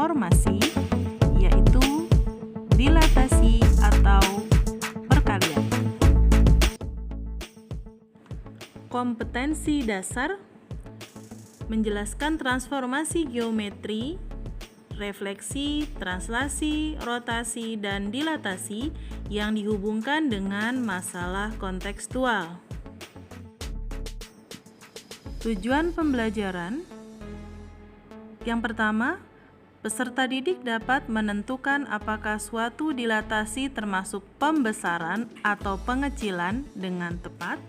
transformasi, yaitu dilatasi atau perkalian. Kompetensi dasar menjelaskan transformasi geometri, refleksi, translasi, rotasi, dan dilatasi yang dihubungkan dengan masalah kontekstual. Tujuan pembelajaran yang pertama, peserta didik dapat menentukan apakah suatu dilatasi termasuk pembesaran atau pengecilan dengan tepat.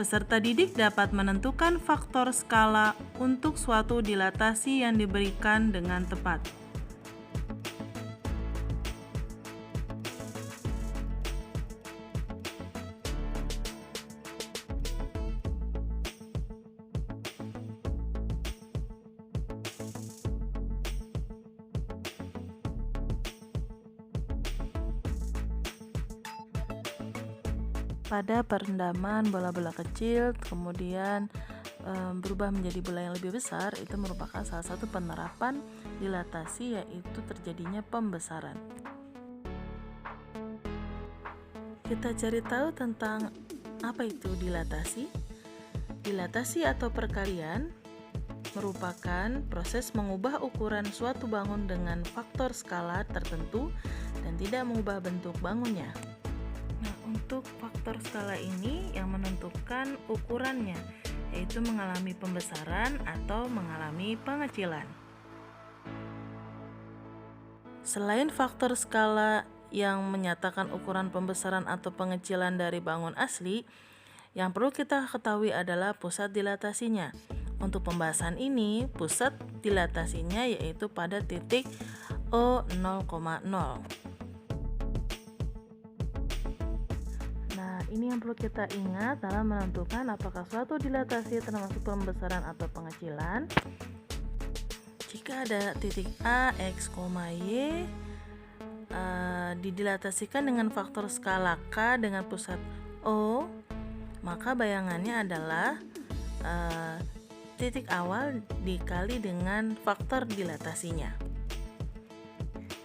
Peserta didik dapat menentukan faktor skala untuk suatu dilatasi yang diberikan dengan tepat. Pada perendaman bola-bola kecil kemudian berubah menjadi bola yang lebih besar, itu merupakan salah satu penerapan dilatasi, yaitu terjadinya pembesaran. Kita cari tahu tentang apa itu dilatasi. Dilatasi atau perkalian merupakan proses mengubah ukuran suatu bangun dengan faktor skala tertentu dan tidak mengubah bentuk bangunnya. Nah, untuk faktor skala ini yang menentukan ukurannya, yaitu mengalami pembesaran atau mengalami pengecilan. Selain faktor skala yang menyatakan ukuran pembesaran atau pengecilan dari bangun asli, yang perlu kita ketahui adalah pusat dilatasinya. Untuk pembahasan ini, pusat dilatasinya yaitu pada titik O0,0. Ini yang perlu kita ingat dalam menentukan apakah suatu dilatasi termasuk pembesaran atau pengecilan. Jika ada titik A, X, Y didilatasikan dengan faktor skala K dengan pusat O, maka bayangannya adalah titik awal dikali dengan faktor dilatasinya,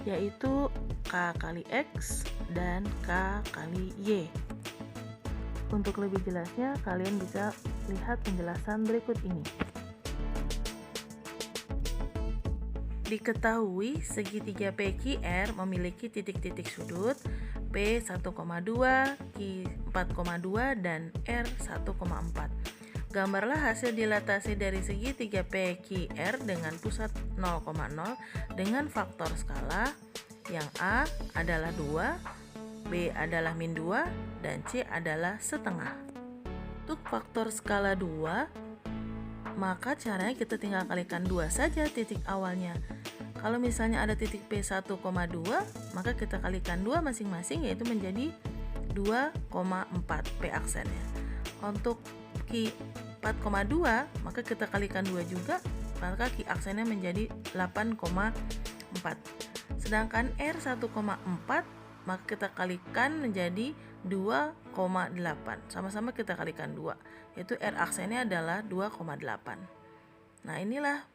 yaitu K kali X dan K kali Y. Untuk lebih jelasnya, kalian bisa lihat penjelasan berikut ini. Diketahui segitiga PQR memiliki titik-titik sudut P 1,2, Q 4,2, dan R 1,4. Gambarlah hasil dilatasi dari segitiga PQR dengan pusat 0,0 dengan faktor skala yang A adalah 2, B adalah min 2, dan C adalah setengah. Untuk faktor skala 2, maka caranya kita tinggal kalikan 2 saja titik awalnya. Kalau misalnya ada titik P 1,2, maka kita kalikan 2 masing-masing, yaitu menjadi 2,4 P aksennya. Untuk Q 4,2, maka kita kalikan 2 juga, maka Q aksennya menjadi 8,4. Sedangkan R 1,4, maka kita kalikan menjadi 2,8. Sama-sama kita kalikan 2, yaitu R aksennya adalah 2,8. Nah, inilah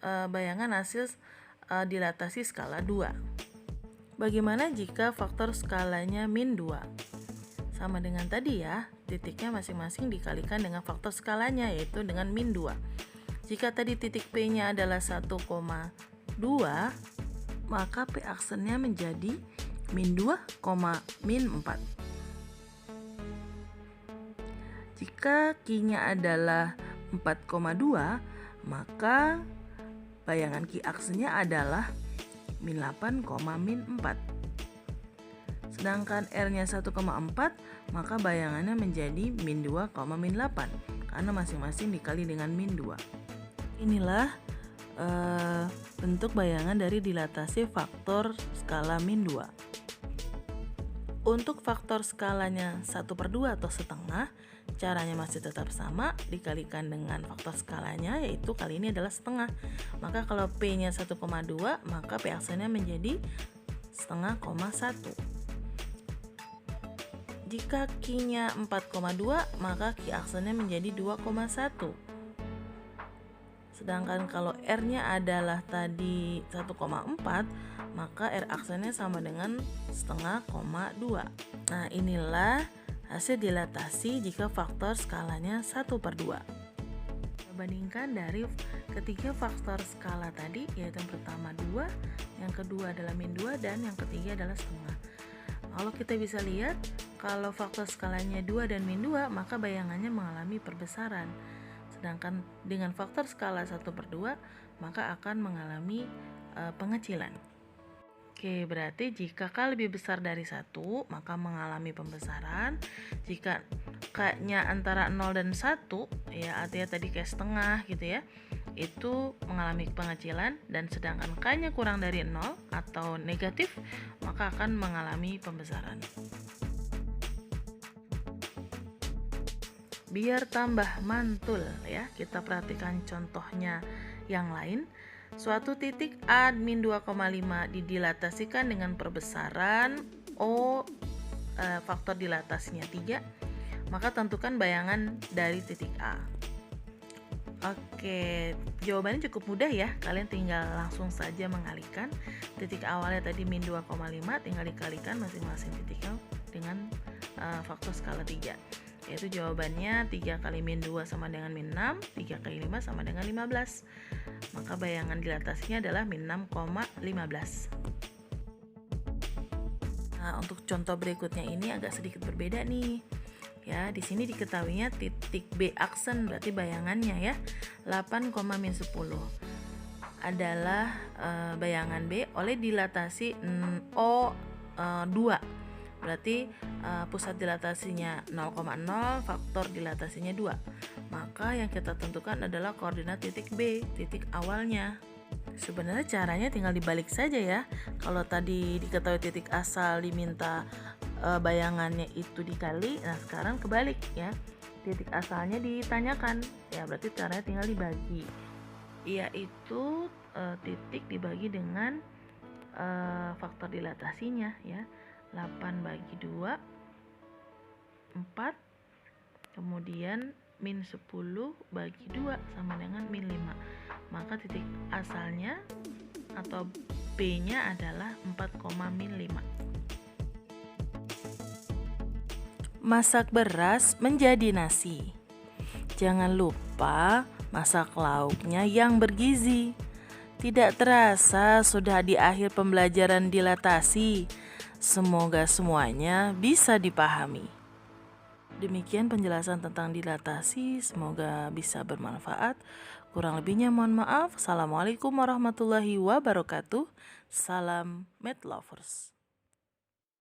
bayangan hasil dilatasi skala 2. Bagaimana jika faktor skalanya min 2? Sama dengan tadi ya, titiknya masing-masing dikalikan dengan faktor skalanya, yaitu dengan min 2. Jika tadi titik P-nya adalah 1,2, maka P aksennya menjadi min 2, min 4. Jika Q-nya adalah 4,2, maka bayangan Q aksennya adalah min 8, min 4. Sedangkan R-nya 1,4, maka bayangannya menjadi min 2, min 8, karena masing-masing dikali dengan min 2. Inilah bentuk bayangan dari dilatasi faktor skala min 2. Untuk faktor skalanya 1/2 atau setengah, caranya masih tetap sama, dikalikan dengan faktor skalanya, yaitu kali ini adalah setengah. Maka kalau P-nya 1,2, maka P aksennya menjadi setengah, 1. Jika Q-nya 4,2, maka Q aksennya menjadi 2,1. Sedangkan kalau R-nya adalah tadi 1,4, maka R aksennya sama dengan setengah koma 2. Nah, inilah hasil dilatasi jika faktor skalanya 1/2. Bandingkan dari ketiga faktor skala tadi, yaitu yang pertama 2, yang kedua adalah min 2, dan yang ketiga adalah setengah. Kalau kita bisa lihat, kalau faktor skalanya 2 dan min 2, maka bayangannya mengalami perbesaran. Sedangkan dengan faktor skala 1/2, maka akan mengalami pengecilan. Oke, berarti jika K lebih besar dari 1, maka mengalami pembesaran. Jika K-nya antara 0 dan 1, ya artinya tadi kayak setengah gitu ya, itu mengalami pengecilan. Dan sedangkan K-nya kurang dari 0 atau negatif, maka akan mengalami pembesaran. Biar tambah mantul ya, kita perhatikan contohnya yang lain. Suatu titik A min 2,5 didilatasikan dengan perbesaran O, faktor dilatasinya 3, maka tentukan bayangan dari titik A. Oke, jawabannya cukup mudah ya, kalian tinggal langsung saja mengalihkan. Titik awalnya tadi min 2,5, tinggal dikalikan masing-masing titiknya dengan faktor skala 3. Yaitu jawabannya 3 kali min 2 sama dengan min 6, 3 kali 5 sama dengan 15. Maka bayangan dilatasinya adalah min 6,15. Nah, untuk contoh berikutnya ini agak sedikit berbeda nih. Ya, di sini diketahuinya titik B aksen, berarti bayangannya ya 8,-10 adalah bayangan B oleh dilatasi O2. Berarti pusat dilatasinya 0,0, faktor dilatasinya 2. Maka yang kita tentukan adalah koordinat titik B, titik awalnya. Sebenarnya caranya tinggal dibalik saja ya. Kalau tadi diketahui titik asal diminta bayangannya itu dikali, nah sekarang kebalik ya. Titik asalnya ditanyakan, ya berarti caranya tinggal dibagi. Yaitu titik dibagi dengan faktor dilatasinya ya. 8 bagi 2, 4, kemudian min 10 bagi 2 sama dengan min 5. Maka titik asalnya atau B-nya adalah 4,-5. Masak beras menjadi nasi. Jangan lupa masak lauknya yang bergizi. Tidak terasa sudah di akhir pembelajaran dilatasi. Semoga semuanya bisa dipahami. Demikian penjelasan tentang dilatasi, semoga bisa bermanfaat. Kurang lebihnya mohon maaf. Assalamualaikum warahmatullahi wabarakatuh. Salam Math Lovers.